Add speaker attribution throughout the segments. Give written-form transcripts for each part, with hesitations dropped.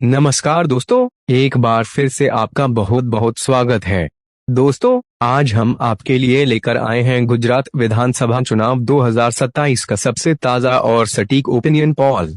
Speaker 1: नमस्कार दोस्तों, एक बार फिर से आपका बहुत बहुत स्वागत है। दोस्तों, आज हम आपके लिए लेकर आए हैं गुजरात विधानसभा चुनाव 2027 का सबसे ताजा और सटीक ओपिनियन पोल।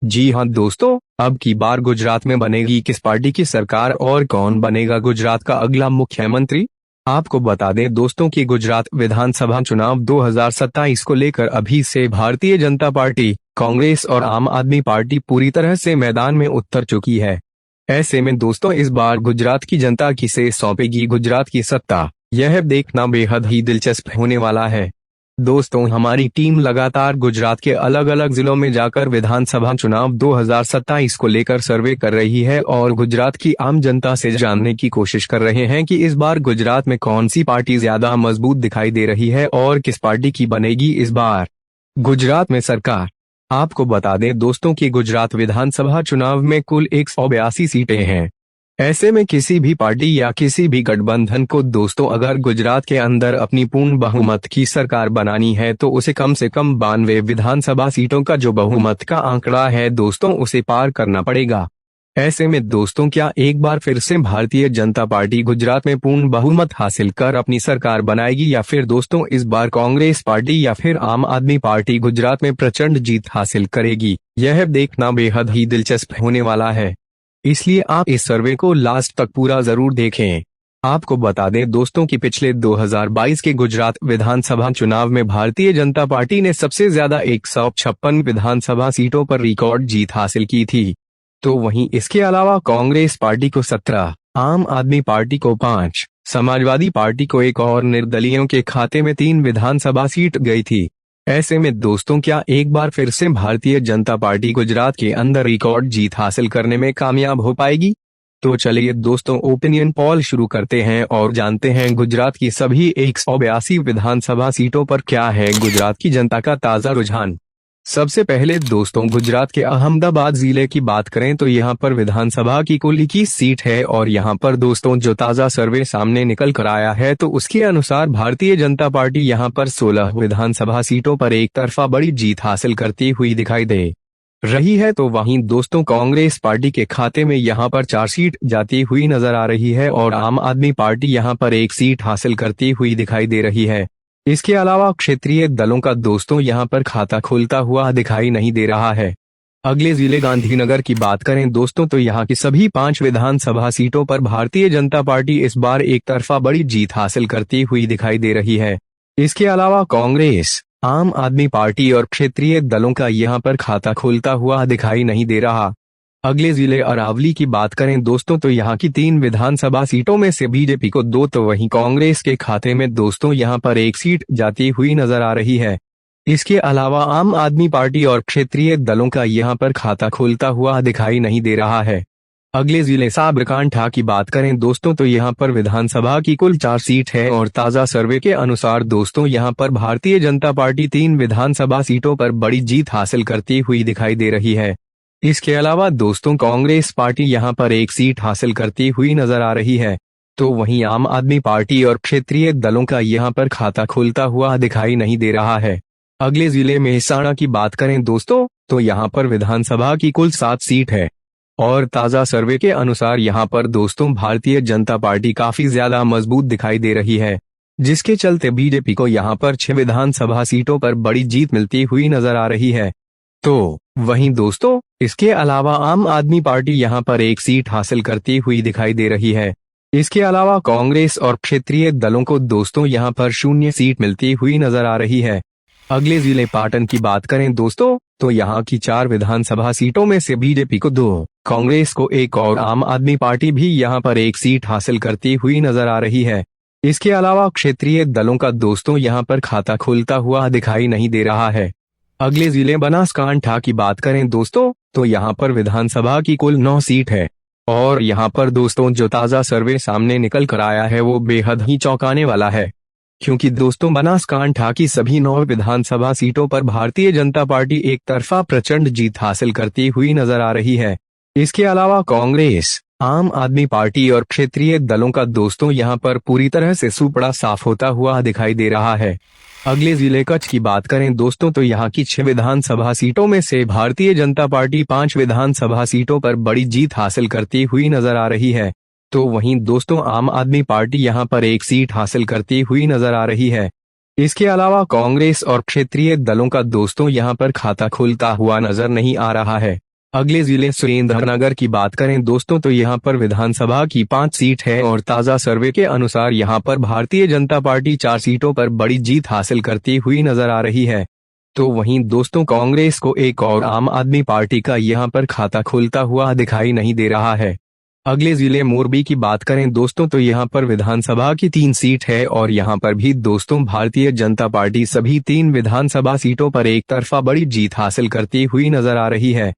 Speaker 1: जी हां दोस्तों, अब की बार गुजरात में बनेगी किस पार्टी की सरकार और कौन बनेगा गुजरात का अगला मुख्यमंत्री। आपको बता दें दोस्तों कि गुजरात विधानसभा चुनाव 2027 को लेकर अभी से भारतीय जनता पार्टी, कांग्रेस और आम आदमी पार्टी पूरी तरह से मैदान में उतर चुकी है। ऐसे में दोस्तों, इस बार गुजरात की जनता किसे सौंपेगी गुजरात की सत्ता, यह देखना बेहद ही दिलचस्प होने वाला है। दोस्तों, हमारी टीम लगातार गुजरात के अलग अलग जिलों में जाकर विधानसभा चुनाव 2027 को लेकर सर्वे कर रही है और गुजरात की आम जनता से जानने की कोशिश कर रहे हैं कि इस बार गुजरात में कौन सी पार्टी ज्यादा मजबूत दिखाई दे रही है और किस पार्टी की बनेगी इस बार गुजरात में सरकार। आपको बता दें दोस्तों कि गुजरात विधानसभा चुनाव में कुल 182 सीटें हैं। ऐसे में किसी भी पार्टी या किसी भी गठबंधन को दोस्तों अगर गुजरात के अंदर अपनी पूर्ण बहुमत की सरकार बनानी है तो उसे कम से कम 92 विधानसभा सीटों का जो बहुमत का आंकड़ा है दोस्तों उसे पार करना पड़ेगा। ऐसे में दोस्तों, क्या एक बार फिर से भारतीय जनता पार्टी गुजरात में पूर्ण बहुमत हासिल कर अपनी सरकार बनाएगी या फिर दोस्तों इस बार कांग्रेस पार्टी या फिर आम आदमी पार्टी गुजरात में प्रचंड जीत हासिल करेगी, यह देखना बेहद ही दिलचस्प होने वाला है। इसलिए आप इस सर्वे को लास्ट तक पूरा जरूर देखें। आपको बता दें दोस्तों कि पिछले 2022 के गुजरात विधानसभा चुनाव में भारतीय जनता पार्टी ने सबसे ज्यादा 156 विधानसभा सीटों पर रिकॉर्ड जीत हासिल की थी। तो वहीं इसके अलावा कांग्रेस पार्टी को 17, आम आदमी पार्टी को 5, समाजवादी पार्टी को 1 और निर्दलीयों के खाते में 3 विधानसभा सीट गई थी। ऐसे में दोस्तों, क्या एक बार फिर से भारतीय जनता पार्टी गुजरात के अंदर रिकॉर्ड जीत हासिल करने में कामयाब हो पाएगी? तो चलिए दोस्तों, ओपिनियन पोल शुरू करते हैं और जानते हैं गुजरात की सभी 182 विधानसभा सीटों पर क्या है गुजरात की जनता का ताजा रुझान। सबसे पहले दोस्तों, गुजरात के अहमदाबाद जिले की बात करें तो यहाँ पर विधानसभा की कुल 21 सीट है और यहाँ पर दोस्तों जो ताजा सर्वे सामने निकल कर आया है तो उसके अनुसार भारतीय जनता पार्टी यहाँ पर 16 विधानसभा सीटों पर एक तरफा बड़ी जीत हासिल करती हुई दिखाई दे रही है। तो वहीं दोस्तों कांग्रेस पार्टी के खाते में यहाँ पर 4 सीट जाती हुई नजर आ रही है और आम आदमी पार्टी यहाँ पर 1 सीट हासिल करती हुई दिखाई दे रही है। इसके अलावा क्षेत्रीय दलों का दोस्तों यहाँ पर खाता खुलता हुआ दिखाई नहीं दे रहा है। अगले जिले गांधीनगर की बात करें दोस्तों तो यहाँ की सभी 5 विधानसभा सीटों पर भारतीय जनता पार्टी इस बार एक तरफा बड़ी जीत हासिल करती हुई दिखाई दे रही है। इसके अलावा कांग्रेस, आम आदमी पार्टी और क्षेत्रीय दलों का यहाँ पर खाता खुलता हुआ दिखाई नहीं दे रहा। अगले जिले अरावली की बात करें दोस्तों तो यहाँ की 3 विधानसभा सीटों में से बीजेपी को 2 तो वहीं कांग्रेस के खाते में दोस्तों यहाँ पर 1 सीट जाती हुई नजर आ रही है। इसके अलावा आम आदमी पार्टी और क्षेत्रीय दलों का यहाँ पर खाता खुलता हुआ दिखाई नहीं दे रहा है। अगले जिले साबरकांठा की बात करें दोस्तों तो यहाँ पर विधानसभा की कुल 4 सीट है और ताजा सर्वे के अनुसार दोस्तों यहाँ पर भारतीय जनता पार्टी 3 विधानसभा सीटों पर बड़ी जीत हासिल करती हुई दिखाई दे रही है। इसके अलावा दोस्तों कांग्रेस पार्टी यहाँ पर 1 सीट हासिल करती हुई नजर आ रही है। तो वहीं आम आदमी पार्टी और क्षेत्रीय दलों का यहाँ पर खाता खुलता हुआ दिखाई नहीं दे रहा है। अगले जिले मेहसाणा की बात करें दोस्तों तो यहाँ पर विधानसभा की कुल 7 सीट है और ताजा सर्वे के अनुसार यहाँ पर दोस्तों भारतीय जनता पार्टी काफी ज्यादा मजबूत दिखाई दे रही है, जिसके चलते बीजेपी को यहाँ पर 6 विधानसभा सीटों पर बड़ी जीत मिलती हुई नजर आ रही है। तो वहीं दोस्तों इसके अलावा आम आदमी पार्टी यहाँ पर 1 सीट हासिल करती हुई दिखाई दे रही है। इसके अलावा कांग्रेस और क्षेत्रीय दलों को दोस्तों यहाँ पर 0 सीट मिलती हुई नजर आ रही है। अगले जिले पाटन की बात करें दोस्तों तो यहाँ की 4 विधानसभा सीटों में से बीजेपी को 2, कांग्रेस को 1 और आम आदमी पार्टी भी यहाँ पर 1 सीट हासिल करती हुई नजर आ रही है। इसके अलावा क्षेत्रीय दलों का दोस्तों यहाँ पर खाता खुलता हुआ दिखाई नहीं दे रहा है। अगले जिले बनासकांठा की बात करें दोस्तों तो यहाँ पर विधानसभा की कुल 9 सीट है और यहाँ पर दोस्तों जो ताजा सर्वे सामने निकल कर आया है वो बेहद ही चौंकाने वाला है, क्योंकि दोस्तों बनासकांठा की सभी 9 विधानसभा सीटों पर भारतीय जनता पार्टी एक तरफा प्रचंड जीत हासिल करती हुई नजर आ रही है। इसके अलावा कांग्रेस, आम आदमी पार्टी और क्षेत्रीय दलों का दोस्तों यहां पर पूरी तरह से सुपड़ा साफ होता हुआ दिखाई दे रहा है। अगले जिले कच्छ की बात करें दोस्तों तो यहां की 6 विधानसभा सीटों में से भारतीय जनता पार्टी 5 विधानसभा सीटों पर बड़ी जीत हासिल करती हुई नजर आ रही है। तो वहीं दोस्तों आम आदमी पार्टी यहां पर 1 सीट हासिल करती हुई नजर आ रही है। इसके अलावा कांग्रेस और क्षेत्रीय दलों का दोस्तों यहां पर खाता खुलता हुआ नजर नहीं आ रहा है। अगले जिले सुरेंद्रनगर की बात करें दोस्तों तो यहां पर विधानसभा की 5 सीट है और ताजा सर्वे के अनुसार यहां पर भारतीय जनता पार्टी 4 सीटों पर बड़ी जीत हासिल करती हुई नजर आ रही है। तो वहीं दोस्तों कांग्रेस को एक और आम आदमी पार्टी का यहां पर खाता खुलता हुआ दिखाई नहीं दे रहा है। अगले जिले मोरबी की बात करें दोस्तों तो यहां पर विधानसभा की 3 सीट है और यहां पर भी दोस्तों भारतीय जनता पार्टी सभी 3 विधानसभा सीटों पर एक तरफा बड़ी जीत हासिल करती हुई नजर आ रही है।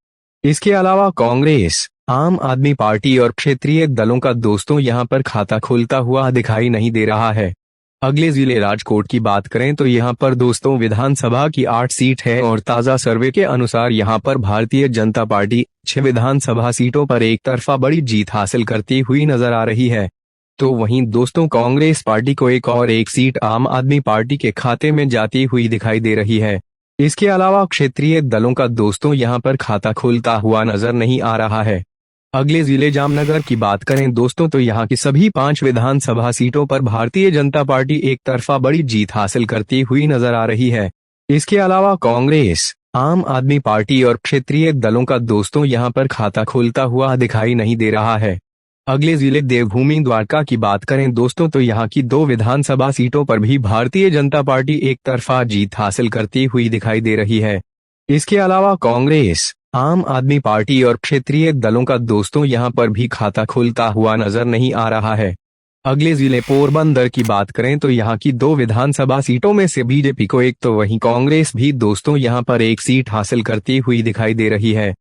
Speaker 1: इसके अलावा कांग्रेस, आम आदमी पार्टी और क्षेत्रीय दलों का दोस्तों यहां पर खाता खुलता हुआ दिखाई नहीं दे रहा है। अगले जिले राजकोट की बात करें तो यहां पर दोस्तों विधानसभा की 8 सीट है और ताजा सर्वे के अनुसार यहां पर भारतीय जनता पार्टी 6 विधानसभा सीटों पर एक तरफा बड़ी जीत हासिल करती हुई नजर आ रही है। तो वहीं दोस्तों कांग्रेस पार्टी को एक सीट आम आदमी पार्टी के खाते में जाती हुई दिखाई दे रही है। इसके अलावा क्षेत्रीय दलों का दोस्तों यहां पर खाता खुलता हुआ नजर नहीं आ रहा है। अगले जिले जामनगर की बात करें दोस्तों तो यहां की सभी 5 विधानसभा सीटों पर भारतीय जनता पार्टी एक तरफा बड़ी जीत हासिल करती हुई नजर आ रही है। इसके अलावा कांग्रेस, आम आदमी पार्टी और क्षेत्रीय दलों का दोस्तों यहां पर खाता खुलता हुआ दिखाई नहीं दे रहा है। अगले जिले देवभूमि द्वारका की बात करें दोस्तों तो यहां की 2 विधानसभा सीटों पर भी भारतीय जनता पार्टी एक तरफा जीत हासिल करती हुई दिखाई दे रही है। इसके अलावा कांग्रेस, आम आदमी पार्टी और क्षेत्रीय दलों का दोस्तों यहां पर भी खाता खुलता हुआ नजर नहीं आ रहा है। अगले जिले पोरबंदर की बात करें तो यहां की 2 विधानसभा सीटों में से बीजेपी को 1 तो वहीं कांग्रेस भी दोस्तों यहां पर 1 सीट हासिल करती हुई दिखाई दे रही है।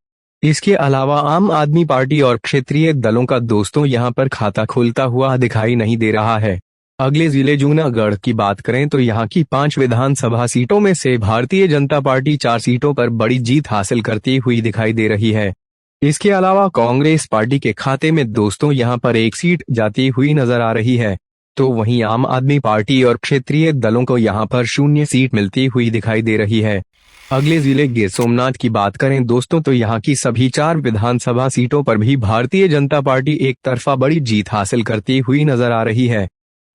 Speaker 1: इसके अलावा आम आदमी पार्टी और क्षेत्रीय दलों का दोस्तों यहां पर खाता खुलता हुआ दिखाई नहीं दे रहा है। अगले जिले जूनागढ़ की बात करें तो यहां की 5 विधानसभा सीटों में से भारतीय जनता पार्टी 4 सीटों पर बड़ी जीत हासिल करती हुई दिखाई दे रही है। इसके अलावा कांग्रेस पार्टी के खाते में दोस्तों यहां पर 1 सीट जाती हुई नजर आ रही है। तो वहीं आम आदमी पार्टी और क्षेत्रीय दलों को यहां पर 0 सीट मिलती हुई दिखाई दे रही है। अगले जिले गिर सोमनाथ की बात करें दोस्तों तो यहां की सभी 4 विधानसभा सीटों पर भी भारतीय जनता पार्टी एक तरफा बड़ी जीत हासिल करती हुई नजर आ रही है।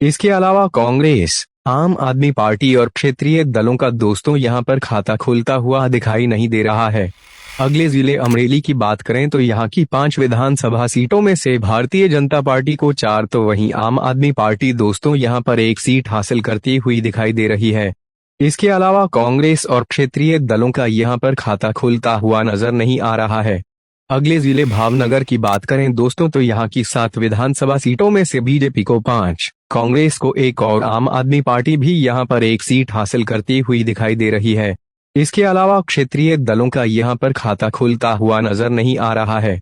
Speaker 1: इसके अलावा कांग्रेस, आम आदमी पार्टी और क्षेत्रीय दलों का दोस्तों यहां पर खाता खुलता हुआ दिखाई नहीं दे रहा है। अगले जिले अमरेली की बात करें तो यहां की 5 विधानसभा सीटों में से भारतीय जनता पार्टी को 4 तो वहीं आम आदमी पार्टी दोस्तों यहां पर 1 सीट हासिल करती हुई दिखाई दे रही है। इसके अलावा कांग्रेस और क्षेत्रीय दलों का यहां पर खाता खुलता हुआ नजर नहीं आ रहा है। अगले जिले भावनगर की बात करें दोस्तों तो यहां की 7 विधानसभा सीटों में से बीजेपी को 5, कांग्रेस को 1 और आम आदमी पार्टी भी यहां पर 1 सीट हासिल करती हुई दिखाई दे रही है। इसके अलावा क्षेत्रीय दलों का यहां पर खाता खुलता हुआ नजर नहीं आ रहा है।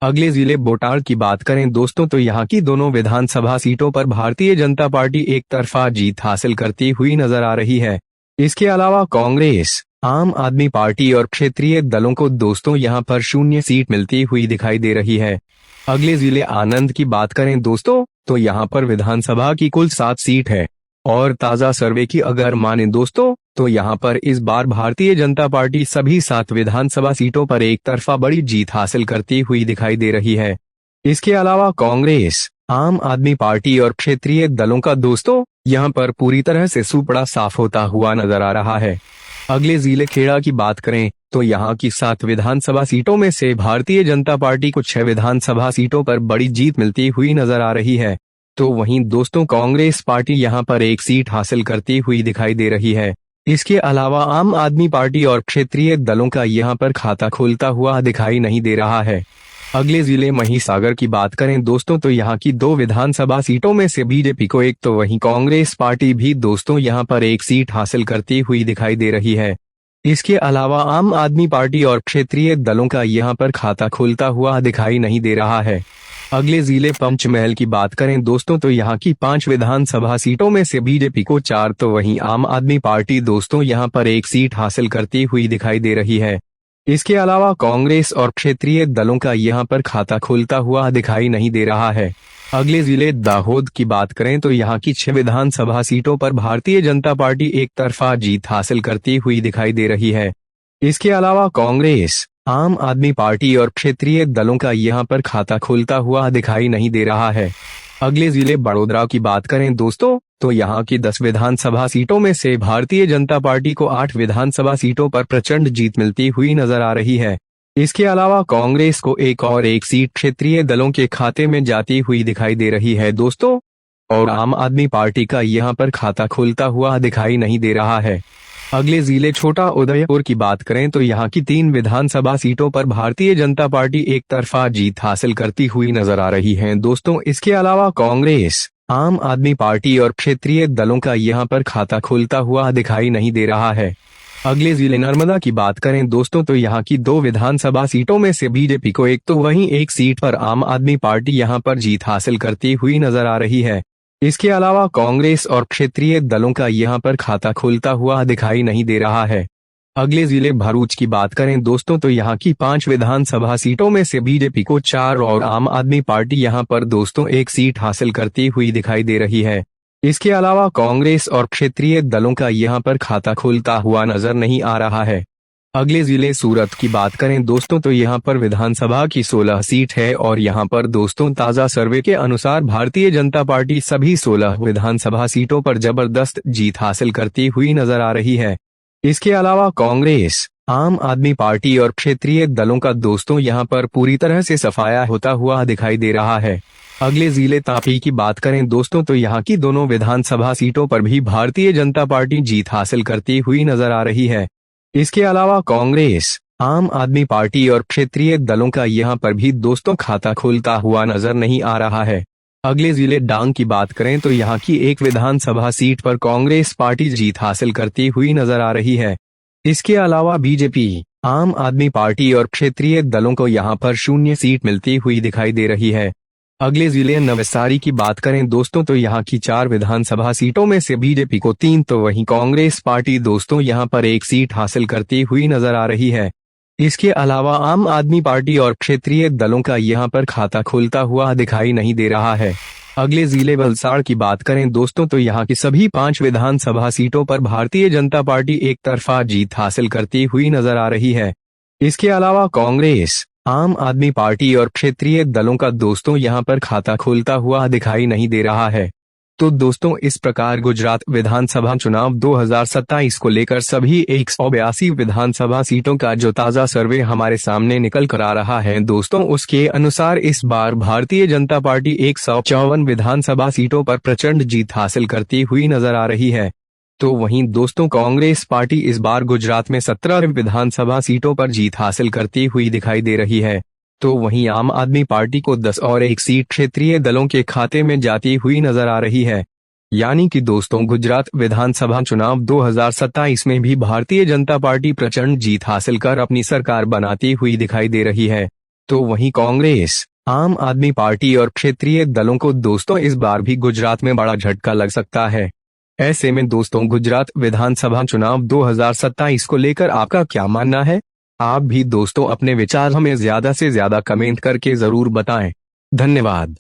Speaker 1: अगले जिले बोटाल की बात करें दोस्तों तो यहां की दोनों विधानसभा सीटों पर भारतीय जनता पार्टी एक तरफा जीत हासिल करती हुई नजर आ रही है। इसके अलावा कांग्रेस, आम आदमी पार्टी और क्षेत्रीय दलों को दोस्तों यहां पर 0 सीट मिलती हुई दिखाई दे रही है। अगले जिले आनंद की बात करें दोस्तों तो यहां पर विधानसभा की कुल 7 सीट है और ताजा सर्वे की अगर माने दोस्तों तो यहां पर इस बार भारतीय जनता पार्टी सभी 7 विधानसभा सीटों पर एक तरफा बड़ी जीत हासिल करती हुई दिखाई दे रही है। इसके अलावा कांग्रेस, आम आदमी पार्टी और क्षेत्रीय दलों का दोस्तों यहां पर पूरी तरह से सुपड़ा साफ होता हुआ नजर आ रहा है। अगले जिले खेड़ा की बात करें तो यहां की 7 विधानसभा सीटों में से भारतीय जनता पार्टी को 6 विधानसभा सीटों पर बड़ी जीत मिलती हुई नजर आ रही है। तो वहीं दोस्तों कांग्रेस पार्टी यहां पर 1 सीट हासिल करती हुई दिखाई दे रही है। इसके अलावा आम आदमी पार्टी और क्षेत्रीय दलों का यहां पर खाता खुलता हुआ दिखाई नहीं दे रहा है। अगले जिले महिसागर की बात करें दोस्तों तो यहां की 2 विधानसभा सीटों में से बीजेपी को 1 तो वहीं कांग्रेस पार्टी भी दोस्तों यहां पर 1 सीट हासिल करती हुई दिखाई दे रही है। इसके अलावा आम आदमी पार्टी और क्षेत्रीय दलों का यहां पर खाता खुलता हुआ दिखाई नहीं दे रहा है। अगले जिले पंचमहल की बात करें दोस्तों तो यहां की 5 विधानसभा सीटों में से बीजेपी को 4 तो वहीं आम आदमी पार्टी दोस्तों यहां पर 1 सीट हासिल करती हुई दिखाई दे रही है। इसके अलावा कांग्रेस और क्षेत्रीय दलों का यहां पर खाता खुलता हुआ दिखाई नहीं दे रहा है। अगले जिले दाहोद की बात करें तो यहां की 6 विधानसभा सीटों पर भारतीय जनता पार्टी एक तरफा जीत हासिल करती हुई दिखाई दे रही है। इसके अलावा कांग्रेस, आम आदमी पार्टी और क्षेत्रीय दलों का यहां पर खाता खुलता हुआ दिखाई नहीं दे रहा है। अगले जिले बड़ोदरा की बात करें दोस्तों तो यहां की 10 विधानसभा सीटों में से भारतीय जनता पार्टी को 8 विधानसभा सीटों पर प्रचंड जीत मिलती हुई नजर आ रही है। इसके अलावा कांग्रेस को एक सीट क्षेत्रीय दलों के खाते में जाती हुई दिखाई दे रही है दोस्तों, और आम आदमी पार्टी का यहां पर खाता खुलता हुआ दिखाई नहीं दे रहा है। अगले जिले छोटा उदयपुर की बात करें तो यहां की 3 विधानसभा सीटों पर भारतीय जनता पार्टी एक तरफा जीत हासिल करती हुई नजर आ रही है दोस्तों। इसके अलावा कांग्रेस, आम आदमी पार्टी और क्षेत्रीय दलों का यहां पर खाता खुलता हुआ दिखाई नहीं दे रहा है। अगले जिले नर्मदा की बात करें दोस्तों तो यहां की 2 विधानसभा सीटों में से बीजेपी को एक तो वहीं एक सीट पर आम आदमी पार्टी यहां पर जीत हासिल करती हुई नजर आ रही है। इसके अलावा कांग्रेस और क्षेत्रीय दलों का यहां पर खाता खुलता हुआ दिखाई नहीं दे रहा है। अगले जिले भरूच की बात करें दोस्तों तो यहां की 5 विधानसभा सीटों में से बीजेपी को 4 और आम आदमी पार्टी यहां पर दोस्तों एक सीट हासिल करती हुई दिखाई दे रही है। इसके अलावा कांग्रेस और क्षेत्रीय दलों का यहां पर खाता खुलता हुआ नजर नहीं आ रहा है। अगले जिले सूरत की बात करें दोस्तों तो यहां पर विधानसभा की 16 सीट है और यहां पर दोस्तों ताजा सर्वे के अनुसार भारतीय जनता पार्टी सभी 16 विधानसभा सीटों पर जबरदस्त जीत हासिल करती हुई नजर आ रही है। इसके अलावा कांग्रेस, आम आदमी पार्टी और क्षेत्रीय दलों का दोस्तों यहां पर पूरी तरह से सफाया होता हुआ दिखाई दे रहा है। अगले जिले तापी की बात करें दोस्तों तो यहां की दोनों विधानसभा सीटों पर भी भारतीय जनता पार्टी जीत हासिल करती हुई नजर आ रही है। इसके अलावा कांग्रेस, आम आदमी पार्टी और क्षेत्रीय दलों का यहां पर भी दोस्तों खाता खुलता हुआ नजर नहीं आ रहा है। अगले जिले डांग की बात करें तो यहां की एक विधानसभा सीट पर कांग्रेस पार्टी जीत हासिल करती हुई नजर आ रही है। इसके अलावा बीजेपी, आम आदमी पार्टी और क्षेत्रीय दलों को यहां पर 0 सीट मिलती हुई दिखाई दे रही है। अगले जिले नवसारी की बात करें दोस्तों तो यहां की 4 विधानसभा सीटों में से बीजेपी को 3 तो वहीं कांग्रेस पार्टी दोस्तों यहां पर एक सीट हासिल करती हुई नजर आ रही है। इसके अलावा आम आदमी पार्टी और क्षेत्रीय दलों का यहां पर खाता खुलता हुआ दिखाई नहीं दे रहा है। अगले जिले वलसाड़ की बात करें दोस्तों तो यहां की सभी 5 विधानसभा सीटों पर भारतीय जनता पार्टी एक तरफा जीत हासिल करती हुई नजर आ रही है। इसके अलावा कांग्रेस, आम आदमी पार्टी और क्षेत्रीय दलों का दोस्तों यहां पर खाता खुलता हुआ दिखाई नहीं दे रहा है। तो दोस्तों इस प्रकार गुजरात विधानसभा चुनाव 2027 को लेकर सभी 182 विधानसभा सीटों का जो ताजा सर्वे हमारे सामने निकल कर आ रहा है दोस्तों, उसके अनुसार इस बार भारतीय जनता पार्टी 154 विधानसभा सीटों पर प्रचंड जीत हासिल करती हुई नजर आ रही है। तो वहीं दोस्तों कांग्रेस पार्टी इस बार गुजरात में 17 विधानसभा सीटों पर जीत हासिल करती हुई दिखाई दे रही है। तो वहीं आम आदमी पार्टी को 10 और 1 सीट क्षेत्रीय दलों के खाते में जाती हुई नजर आ रही है। यानी कि दोस्तों गुजरात विधानसभा चुनाव 2027 में भी भारतीय जनता पार्टी प्रचंड जीत हासिल कर अपनी सरकार बनाती हुई दिखाई दे रही है। तो वहीं कांग्रेस, आम आदमी पार्टी और क्षेत्रीय दलों को दोस्तों इस बार भी गुजरात में बड़ा झटका लग सकता है। ऐसे में दोस्तों गुजरात विधानसभा चुनाव 2027 को लेकर आपका क्या मानना है? आप भी दोस्तों अपने विचार हमें ज्यादा से ज्यादा कमेंट करके जरूर बताएं। धन्यवाद।